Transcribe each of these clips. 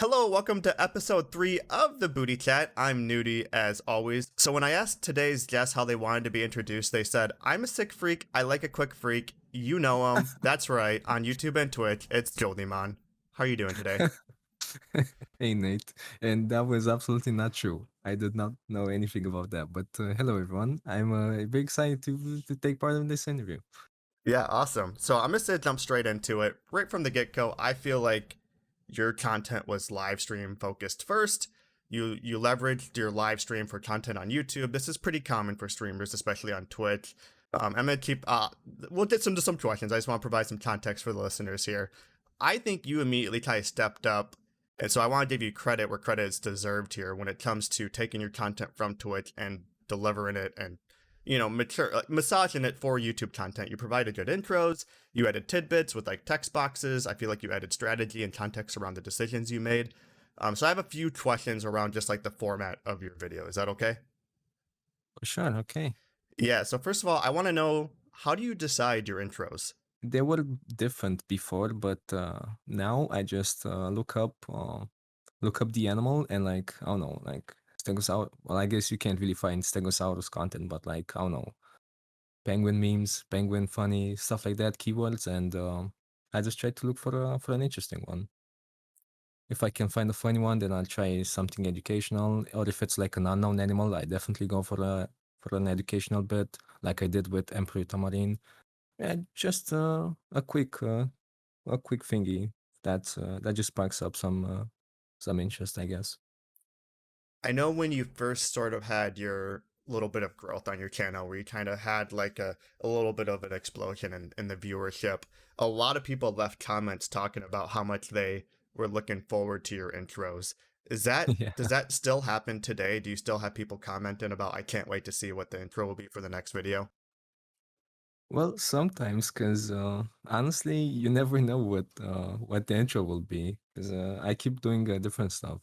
Hello, welcome to episode 3 of the Booty Chat. I'm Nudie, as always. So when I asked today's guests how they wanted to be introduced, they said, I'm a sick freak, I like a quick freak. You know him. That's right, on YouTube and Twitch, it's Goldimon. How are you doing today? Hey Nate, and that was absolutely not true. I did not know anything about that. But hello everyone, I'm very excited to take part in this interview. Yeah, awesome. So I'm just gonna jump straight into it. Right from the get-go, I feel like your content was live stream focused first. You leveraged your live stream for content on YouTube. This is pretty common for streamers, especially on Twitch. I'm gonna keep. We'll get into some questions. I just want to provide some context for the listeners here. I think you immediately kind of stepped up, and so I want to give you credit where credit is deserved here when it comes to taking your content from Twitch and delivering it and massaging it for YouTube content. You provided good intros, you added tidbits with like text boxes. I feel like you added strategy and context around the decisions you made. So I have a few questions around just like the format of your video. Is that okay? Sure, okay. Yeah. So first of all, I want to know, how do you decide your intros? They were different before, but now I just look up the animal and like I don't know, like Stegosaurus. Well, I guess you can't really find Stegosaurus content, but like I don't know, penguin memes, penguin funny stuff like that, keywords, and I just try to look for an interesting one. If I can find a funny one, then I'll try something educational. Or if it's like an unknown animal, I definitely go for an educational bit, like I did with Emperor Tamarin. Yeah, just a quick thingy that just sparks up some interest, I guess. I know when you first sort of had your little bit of growth on your channel where you kind of had like a little bit of an explosion in the viewership, a lot of people left comments talking about how much they were looking forward to your intros. Is that Yeah. does that still happen today? Do you still have people commenting about I can't wait to see what the intro will be for the next video? Well, sometimes, because honestly, you never know what the intro will be. Because I keep doing different stuff.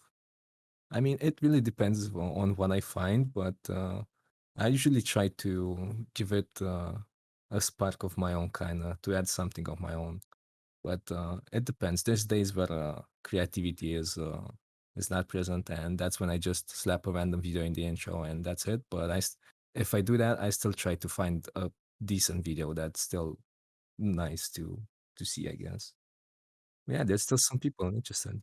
I mean, it really depends on what I find, but I usually try to give it a spark of my own kind of to add something of my own. But it depends. There's days where creativity is not present, and that's when I just slap a random video in the intro, and that's it. But if I do that, I still try to find a decent video that's still nice to see, I guess. Yeah, there's still some people interested.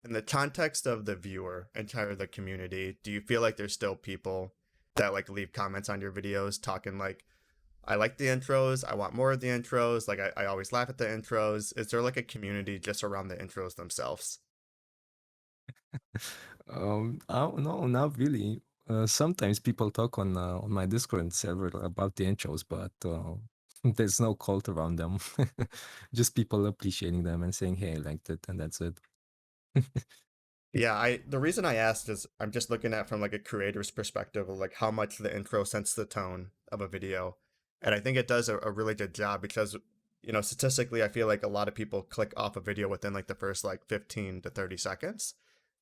In the context of the viewer and kind of the community, do you feel like there's still people that like leave comments on your videos talking like, I like the intros, I want more of the intros, like I always laugh at the intros? Is there like a community just around the intros themselves? I don't know, not really. Sometimes people talk on my Discord server about the intros, but there's no cult around them. Just people appreciating them and saying, "Hey, I liked it," and that's it. Yeah, I the reason I asked is I'm just looking at from like a creator's perspective of like how much the intro sets the tone of a video. And I think it does a really good job because statistically I feel like a lot of people click off a video within like the first like 15 to 30 seconds.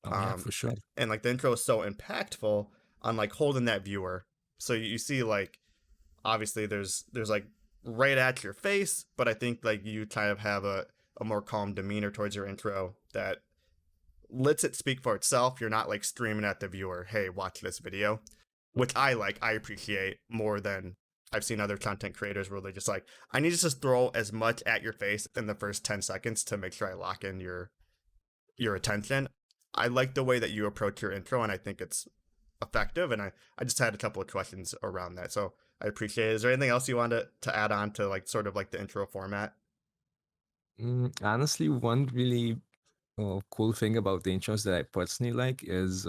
Oh yeah, Um for sure. and like the intro is so impactful on like holding that viewer. So you see like obviously there's like right at your face, but I think like you kind of have a more calm demeanor towards your intro that lets it speak for itself. You're not like screaming at the viewer, hey, watch this video, which I appreciate more than I've seen other content creators where they're just like, I need to just throw as much at your face in the first 10 seconds to make sure I lock in your attention. I like the way that you approach your intro, and I think it's effective. And I just had a couple of questions around that. So I appreciate it. Is there anything else you wanted to add on to like sort of like the intro format? Honestly, one really cool thing about the intros that I personally like is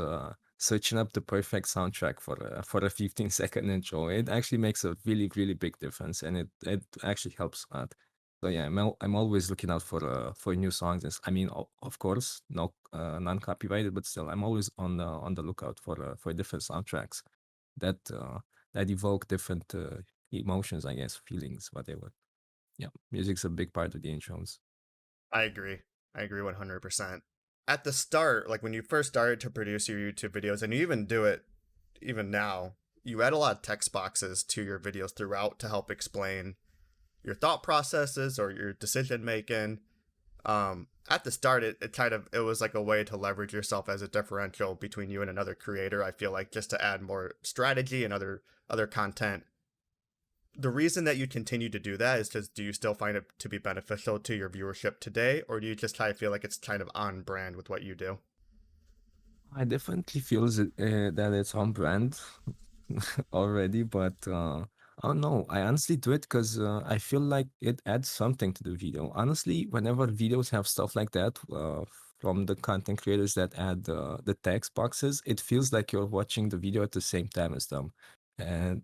searching up the perfect soundtrack for a 15-second intro. It actually makes a really big difference, and it actually helps a lot. So yeah, I'm always looking out for new songs. I mean, of course, no non-copyrighted, but still, I'm always on the lookout for different soundtracks that that evoke different emotions, I guess, feelings, whatever. Yeah, music's a big part of the intros. I agree. I agree 100%. At the start, like when you first started to produce your YouTube videos, and you even do it even now, you add a lot of text boxes to your videos throughout to help explain your thought processes or your decision making. At the start, it kind of it was like a way to leverage yourself as a differential between you and another creator. I feel like just to add more strategy and other content. The reason that you continue to do that is because do you still find it to be beneficial to your viewership today, or do you just kind of feel like it's kind of on brand with what you do? I definitely feel that it's on brand already, but I don't know. I honestly do it because I feel like it adds something to the video. Honestly, whenever videos have stuff like that from the content creators that add the text boxes, it feels like you're watching the video at the same time as them. And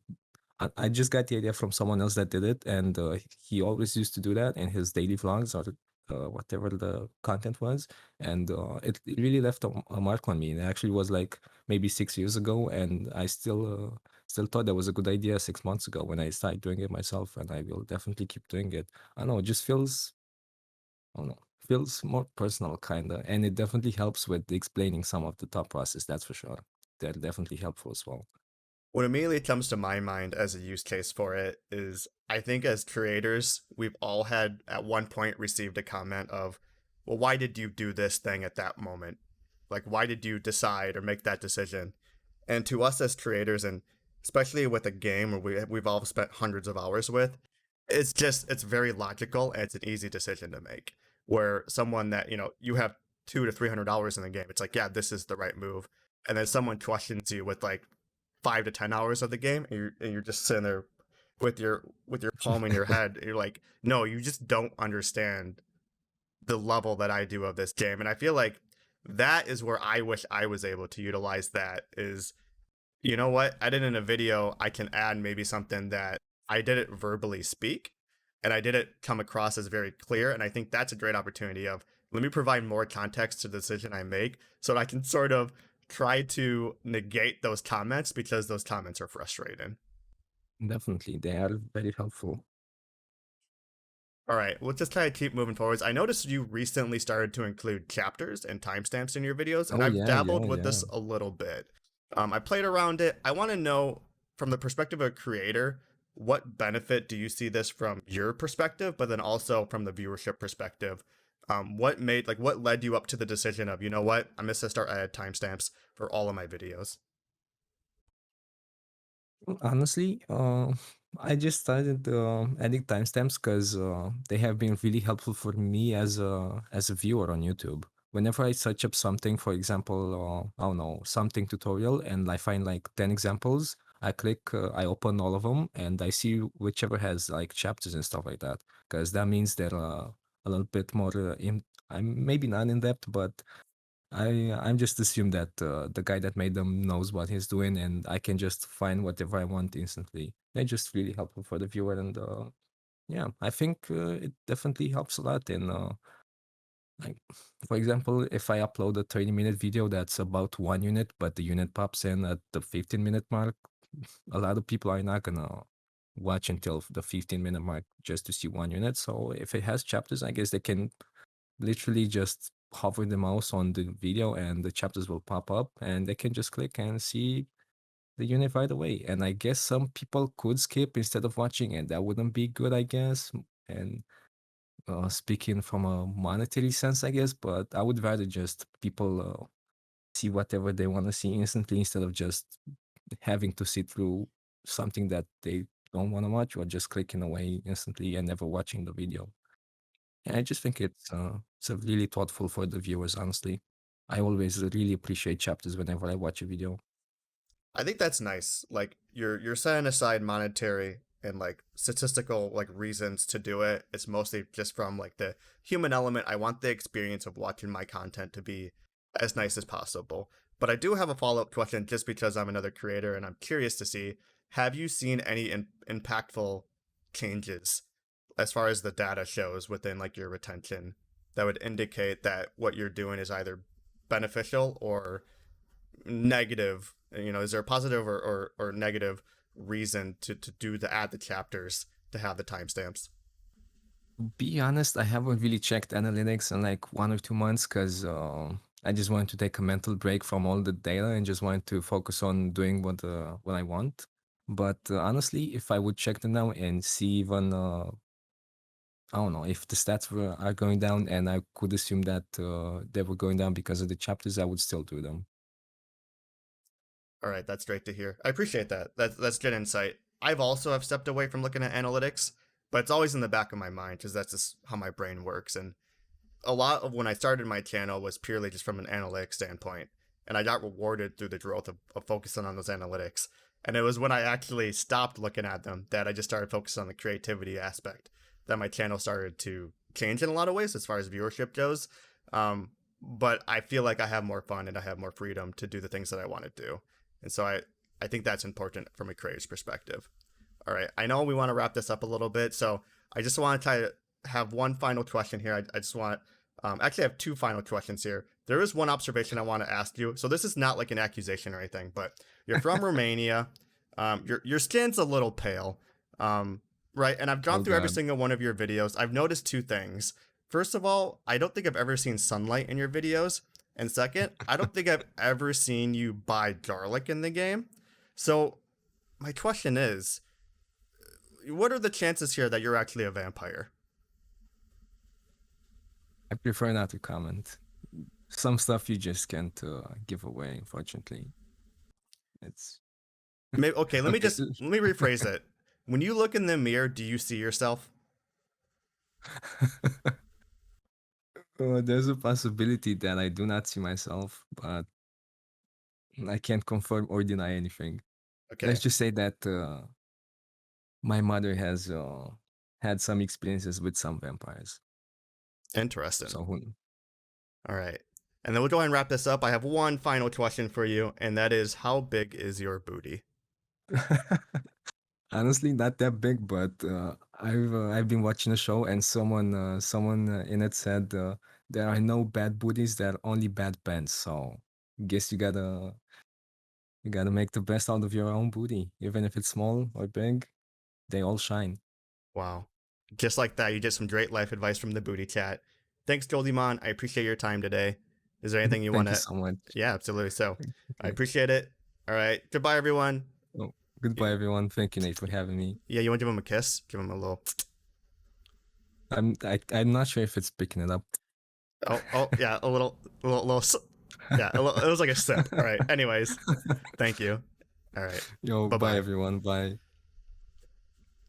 I just got the idea from someone else that did it, and he always used to do that in his daily vlogs or whatever the content was, and it really left a mark on me. It actually was like maybe 6 years ago, and I still thought that was a good idea 6 months ago when I started doing it myself, and I will definitely keep doing it. I don't know, it just feels, I don't know, feels more personal, kinda, and it definitely helps with explaining some of the thought process. That's for sure. They're definitely helpful as well. What immediately comes to my mind as a use case for it is I think as creators, we've all had at one point received a comment of, well, why did you do this thing at that moment? Like, why did you decide or make that decision? And to us as creators, and especially with a game where we've all spent hundreds of hours with, it's very logical and it's an easy decision to make. Where someone that, you have $200 to $300 in the game, it's like, yeah, this is the right move. And then someone questions you with like 5 to 10 hours of the game, and you're just sitting there with your palm in your head. You're like, no, you just don't understand the level that I do of this game. And I feel like that is where I wish I was able to utilize that is, you know what? I did in a video, I can add maybe something that I didn't verbally speak and I didn't come across as very clear. And I think that's a great opportunity of let me provide more context to the decision I make so that I can sort of try to negate those comments because those comments are frustrating. Definitely, they are very helpful. All right, we'll just kind of keep moving forwards. I noticed you recently started to include chapters and timestamps in your videos, and Oh I've yeah, dabbled yeah, with yeah. this a little bit. I played around it. I want to know from the perspective of a creator, what benefit do you see this from your perspective, but then also from the viewership perspective? What led you up to the decision of, you know what, I'm just gonna start adding timestamps for all of my videos? Honestly, I just started adding timestamps because they have been really helpful for me as a viewer on YouTube. Whenever I search up something, for example, I don't know, something tutorial, and I find like 10 examples, I open all of them, and I see whichever has like chapters and stuff like that. Because that means they're a little bit more I'm maybe not in depth, but I'm just assume that the guy that made them knows what he's doing, and I can just find whatever I want instantly. They're just really helpful for the viewer, and yeah, I think it definitely helps a lot. In like, for example, if I upload a 30-minute video that's about 1 unit, but the unit pops in at the 15-minute mark, a lot of people are not gonna watch until the 15-minute mark just to see 1 unit. So if it has chapters, I guess they can literally just hover the mouse on the video and the chapters will pop up and they can just click and see the unit right away. And I guess some people could skip instead of watching, and that wouldn't be good, I guess. And speaking from a monetary sense, I guess, but I would rather just people see whatever they want to see instantly instead of just having to sit through something that they don't want to watch or just clicking away instantly and never watching the video. Yeah, I just think it's a really thoughtful for the viewers, honestly. I always really appreciate chapters whenever I watch a video. I think that's nice. Like you're setting aside monetary and like statistical like reasons to do it. It's mostly just from like the human element. I want the experience of watching my content to be as nice as possible. But I do have a follow-up question just because I'm another creator and I'm curious to see, have you seen any impactful changes as far as the data shows within like your retention that would indicate that what you're doing is either beneficial or negative? Is there a positive or negative reason to do the add the chapters to have the timestamps? Be honest, I haven't really checked analytics in like 1 or 2 months because I just wanted to take a mental break from all the data and just wanted to focus on doing what I want. But honestly, if I would check them now and see even I don't know if the stats are going down, and I could assume that they were going down because of the chapters, I would still do them. All right, that's great to hear. I appreciate that. That's good insight. I've also have stepped away from looking at analytics, but it's always in the back of my mind because that's just how my brain works. And a lot of when I started my channel was purely just from an analytics standpoint. And I got rewarded through the growth of focusing on those analytics. And it was when I actually stopped looking at them that I just started focusing on the creativity aspect that my channel started to change in a lot of ways as far as viewership goes. But I feel like I have more fun and I have more freedom to do the things that I want to do. And so I think that's important from a creator's perspective. All right. I know we want to wrap this up a little bit. So I just want to try to have one final question here. I just want actually I have two final questions here. There is one observation I want to ask you. So this is not like an accusation or anything, but you're from Romania. Your skin's a little pale, right? And I've gone Oh through every God. single one of your videos. I've noticed two things. First of all, I don't think I've ever seen sunlight in your videos. And second, I don't think I've ever seen you buy garlic in the game. So my question is, what are the chances here that you're actually a vampire? I prefer not to comment. Some stuff you just can't give away, unfortunately. It's Maybe, okay, okay. let me rephrase it. When you look in the mirror, do you see yourself? There's a possibility that I do not see myself, but I can't confirm or deny anything. Let's Okay, just say that my mother has had some experiences with some vampires. interesting. So who? All right. And then we'll go ahead and wrap this up. I have one final question for you, and that is how big is your booty? Honestly, not that big, but I've been watching a show, and someone in it said there are no bad booties, there are only bad pants. So guess you gotta make the best out of your own booty, even if it's small or big. They all shine. Wow. Just like that, you get some great life advice from the booty chat. Thanks, Goldimon. I appreciate your time today. Is there anything you want Thank you to? so much. Yeah, absolutely. So I Okay. appreciate it. All right. Goodbye, everyone. Oh, goodbye, everyone. Thank you, Nate, for having me. Yeah, you want to give him a kiss? Give him a little. I'm not sure if it's picking it up. Oh, yeah, yeah, it was like a sip. All right. Anyways, thank you. All right. Yo, Bye bye bye. everyone. Bye.